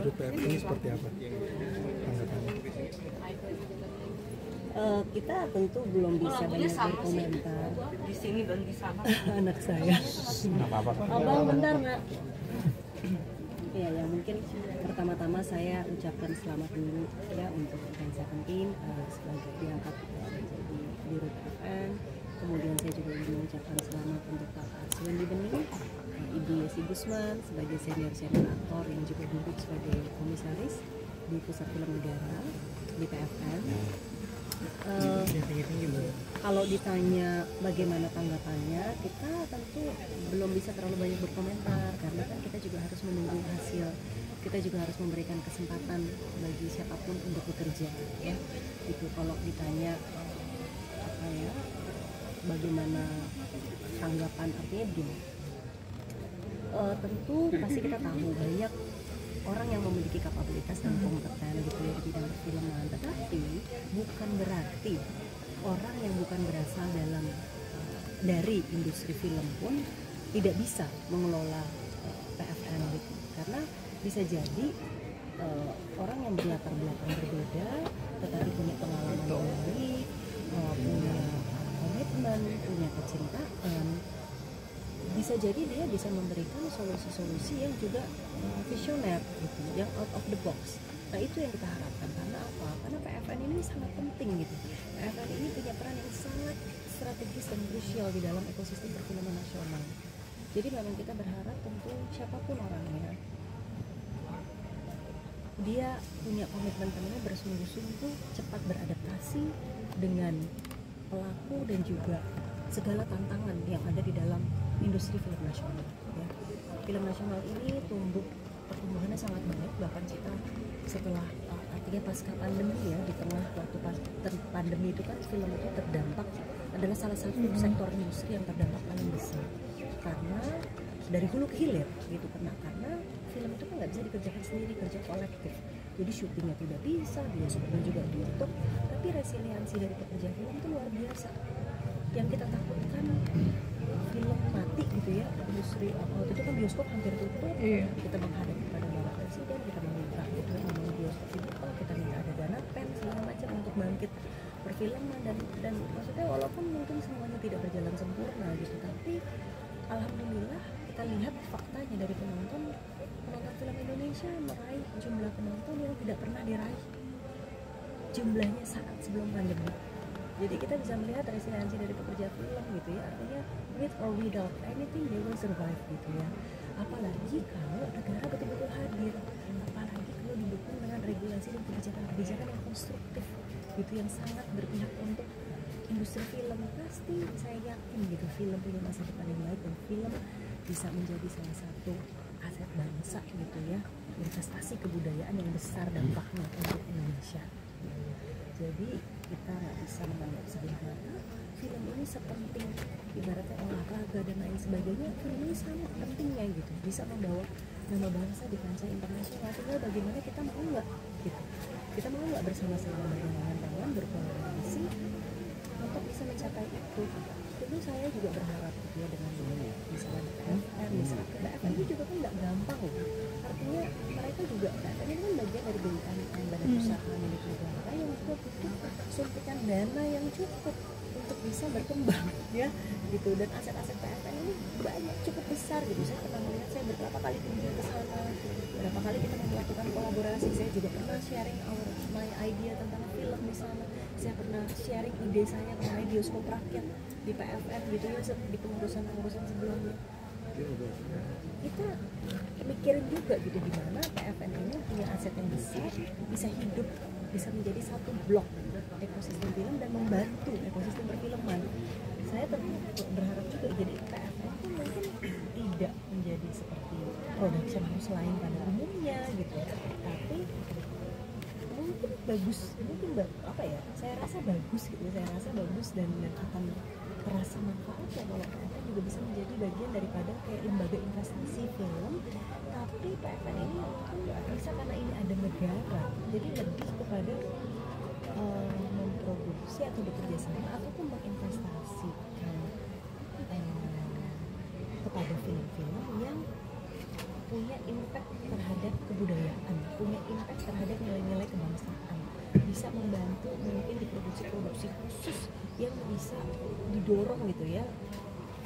dirut PFN ini seperti apa tanggapannya? Kita tentu belum bisa banyak berkomentar di sini dan di sana. anak saya. Abang bentar nggak? Ya, yang mungkin pertama-tama saya ucapkan selamat dulu ya untuk Avenged Seventeen sebagai diangkat menjadi dirut PFN. Kemudian saya juga ingin mengucapkan selamat untuk Pak Arswendi Bening, Ibu Yesi Gusman sebagai senior aktor yang juga duduk sebagai komisaris di Pusat Film Negara di PFN. Kalau ditanya bagaimana tanggapannya, kita tentu belum bisa terlalu banyak berkomentar karena kan kita juga harus menunggu hasil. Kita juga harus memberikan kesempatan bagi siapapun untuk bekerja ya. Itu kalau ditanya apa ya, bagaimana tanggapan, artinya begini. Tentu pasti kita tahu banyak orang yang memiliki kapabilitas dan kompeten gitu ya di bidang perfilman, tetapi bukan berarti orang yang bukan berasal dari industri film pun tidak bisa mengelola PFN gitu, karena bisa jadi orang yang berlatar belakang berbeda tetapi punya pengalaman yang baik, punya komitmen, punya kecintaan, bisa jadi dia bisa memberikan solusi-solusi yang juga visioner gitu, yang out of the box. Nah itu yang kita harapkan. Karena apa? Karena PFN ini sangat penting gitu. PFN ini punya peran yang sangat strategis dan krusial di dalam ekosistem perfilman nasional. Jadi memang kita berharap tentu siapapun orangnya, dia punya komitmen penuh, bersungguh-sungguh, cepat beradaptasi dengan pelaku dan juga segala tantangan yang ada di dalam industri film nasional ya. Film nasional ini pertumbuhannya sangat baik, bahkan kita setelah artinya pasca pandemi ya, di tengah waktu pandemi itu kan film itu terdampak, adalah salah satu sektor industri yang terdampak paling besar karena dari hulu ke hilir gitu, karena film itu kan nggak bisa dikerjakan sendiri, kerja kolektif. Jadi syutingnya tidak bisa, bioskopnya juga ditutup, tapi resiliensi dari pekerja film itu luar biasa. Yang kita takutkan film mati gitu ya, industri waktu itu kan bioskop hampir tutup. Kita menghadap kepada Bapak Presiden, kita meminta gitu ya, membangun bioskop dibuka, kita minta ada dana pen segala macam untuk bangkit perfilman dan maksudnya walaupun mungkin semuanya tidak berjalan sempurna gitu, tapi alhamdulillah kita lihat faktanya dari penonton film Indonesia meraih jumlah penonton yang tidak pernah diraih jumlahnya saat sebelum pandemi. Jadi kita bisa melihat resiliensi dari pekerja film gitu ya, artinya with or without anything they will survive gitu ya. Apalagi kalau negara betul-betul hadir, apalagi kalau didukung dengan regulasi dan kebijakan yang konstruktif gitu, yang sangat berpihak untuk industri film. Pasti saya yakin gitu film punya masa depan yang baik dan film bisa menjadi salah satu aset bangsa gitu ya, investasi kebudayaan yang besar dampaknya untuk Indonesia. Jadi kita nggak bisa menganggap sebelah mata film ini sepenting ibaratnya olahraga dan lain sebagainya. Film ini sangat pentingnya gitu, bisa membawa nama bangsa di kancah internasional. Tinggal bagaimana kita mau nggak gitu, kita mau nggak bersama-sama bergandengan tangan, berkolaborasi untuk bisa mencapai itu. Tentu saya juga berharap gitu ya, dengan misalnya PFN, misalnya PFN itu juga kan nggak gampang loh. Artinya mereka juga, PFN ini kan bagian dari BUMN, badan usaha milik negara yang juga butuh suntikan dana yang cukup untuk bisa berkembang ya gitu. Dan aset-aset PFN ini banyak, cukup besar gitu. Saya pernah melihat, saya beberapa kali kunjung ke sana, beberapa kali kita melakukan kolaborasi. Saya juga pernah sharing my idea tentang film di sana. Saya pernah sharing ide saya mengenai bioskop rakyat di PFN gitu ya, di pengurusan sebelumnya. Kita mikirin juga gitu gimana PFN ini punya aset yang besar, bisa hidup, bisa menjadi satu blok ekosistem film dan membantu ekosistem perfilman. Saya berharap juga jadi PFN itu mungkin tidak menjadi seperti production house lain pada umumnya gitu, tapi mungkin bagus, apa ya, saya rasa bagus gitu, dan akan terasa manfaatnya kalau PFN juga bisa menjadi bagian daripada kayak lembaga investasi film. Tapi PFN ini bisa karena ini ada negara, jadi lebih kepada memproduksi atau bekerja sama ataupun menginvestasikan kepada film-film yang punya impact terhadap kebudayaan, punya impact terhadap nilai-nilai kebangsaan, bisa membantu mungkin di produksi-produksi khusus yang bisa didorong gitu ya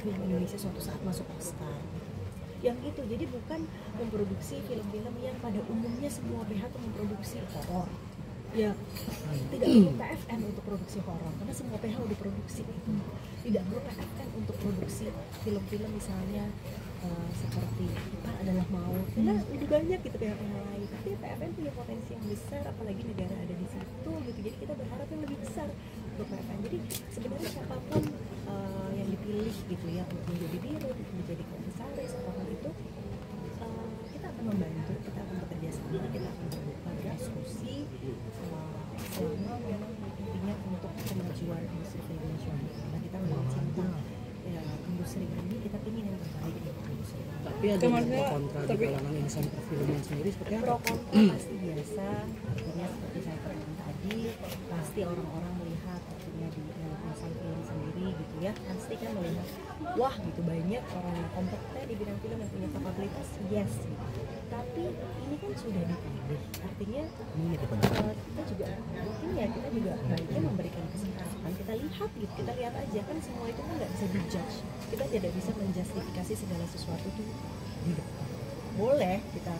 film Indonesia suatu saat masuk Oscar gitu. Yang itu, jadi bukan memproduksi film-film yang pada umumnya semua pihak memproduksi horor ya, tidak perlu PFN untuk produksi horor karena semua PH udah produksi gitu. Tidak perlu PFN untuk produksi film-film misalnya seperti Kita Adalah Maut karena lebih banyak gitu PH yang lain, tapi PFN punya potensi yang besar apalagi negara ada di situ gitu, jadi kita berharap yang lebih besar untuk PFN. Jadi sebenarnya siapapun yang dipilih gitu ya untuk menjadi dirut, untuk menjadi komisaris apapun itu, kita akan membantu, kita akan bekerja sama, kita akan terbuka diskusi selama memang intinya untuk kemajuan industri film nasional. Karena kita memang cinta ya industri ini, kita ingin yang terbaik untuk industri. Tapi ada pro kontra di kalangan insan perfilman sendiri seperti apa? Pro kontra pasti biasa, artinya seperti saya katakan tadi, pasti orang-orang melihat artinya di dalam insan film sendiri gitu ya, pasti kan melihat wah gitu banyak orang yang kompeten di bidang film yang punya kapabilitas, yes gitu. Tapi ini kan sudah dipilih, artinya kita juga mungkin ya kita juga baiknya memberikan kesempatan, kita lihat gitu, kita lihat aja kan semua itu kan nggak bisa dijudge, kita tidak bisa menjustifikasi segala sesuatu itu di depan. Boleh kita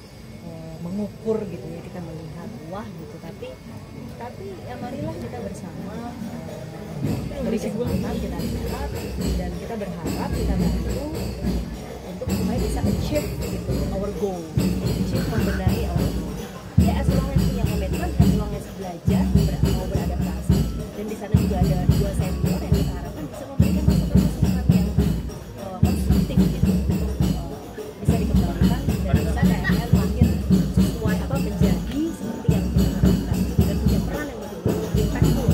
mengukur gitu ya, kita melihat wah gitu, tapi ya marilah kita bersama beri kesempatan, kita lihat dan kita berharap kita bantu untuk supaya bisa achieve gitu our goal, achieve membenahi our goal ya, as long as punya komitmen, as long as belajar mau beradaptasi, dan di sana juga ada 2 senior yang kita harapkan bisa memberikan masukan-masukan yang konstruktif gitu, bisa dikembangkan dan bisa KML makin sesuai atau menjadi seperti yang kita harapkan dan punya peran yang betul-betul impactful